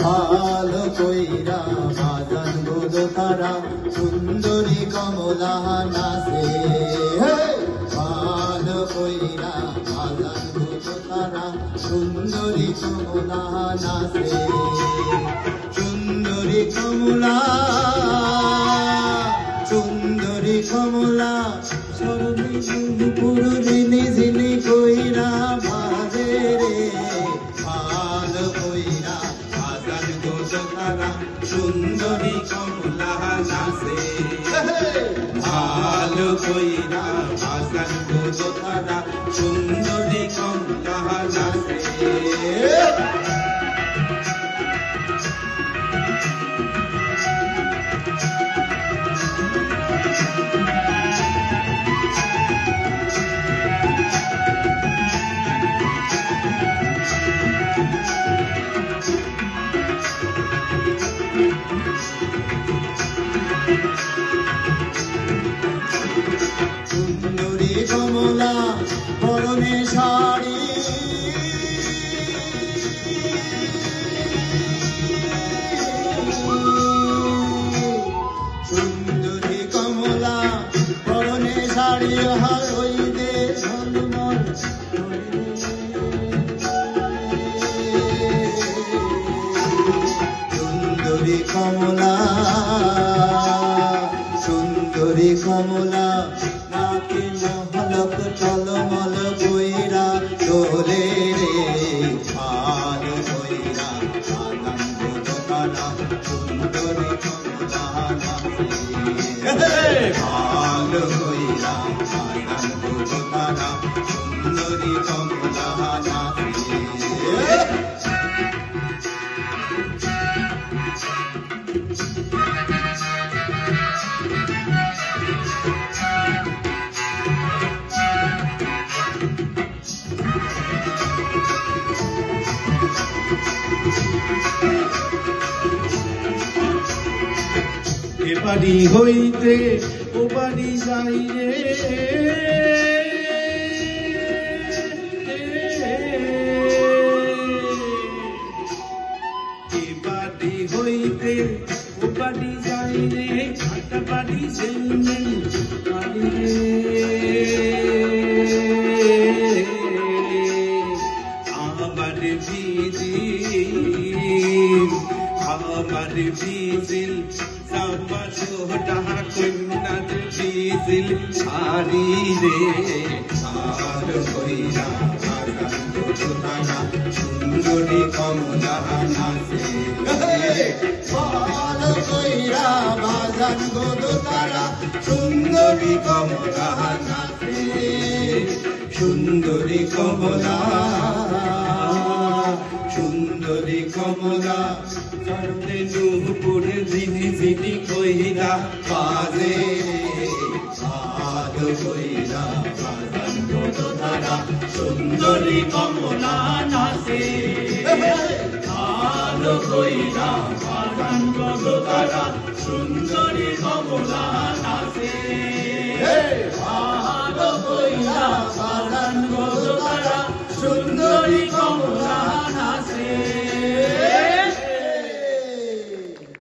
ভালো কইরা বাজান গো তারা সুন্দরী কমলা নাচে ভালো কইরা বাজান গো তারা সুন্দরী কমলা নাচে সুন্দরী কমলা সুন্দরী কমলা সরণি পুরুদিনী ঝিনি কইরা বাজে রে ভালো কইরা বাজান গো তারা সুন্দরী কমলা নাচে ভালো কইরা বাজান গো তারা সুন্দরী কমলা নাচে সুন্দরী কমলা পরনে শাড়ি সুন্দরী কমলা পরনে শাড়ি হইতে ঝলমল সুন্দরী কমলা সুন্দরী কমলা নাকি মহলক টলমল কইরা চলে রে ভালো কইরা আনন্দ দোকানা সুন্দরী কমলা নাচে ভালো কইরা আনন্দ দোকানা সুন্দরী কমলা নাচে এ বাড়ি হইতে ও বাড়ি যাই রে এ বাড়ি হইতে ও বাড়ি যাই রে একটা বাড়ি যেমনি বাড়ি রে আমার বিজিল আমার সোহটা কন্যার বিজিল ছাড়ি রে আর কইরা আনন্দ দোকানা সুন্দরী কমলা নাচে ভালো কইরা বাজান গো তারা সুন্দরী কমলা নাচে সুন্দরী কমলা সুন্দরী কমলা চরণে নূপুর ঝিনি ঝিনি কইরা বাজে ভালো কইরা বাজান গো তারা সুন্দরী কমলা নাচে ভালো কইরা বাজান গো তারা সুন্দরী কমলা নাচে ভালো কইরা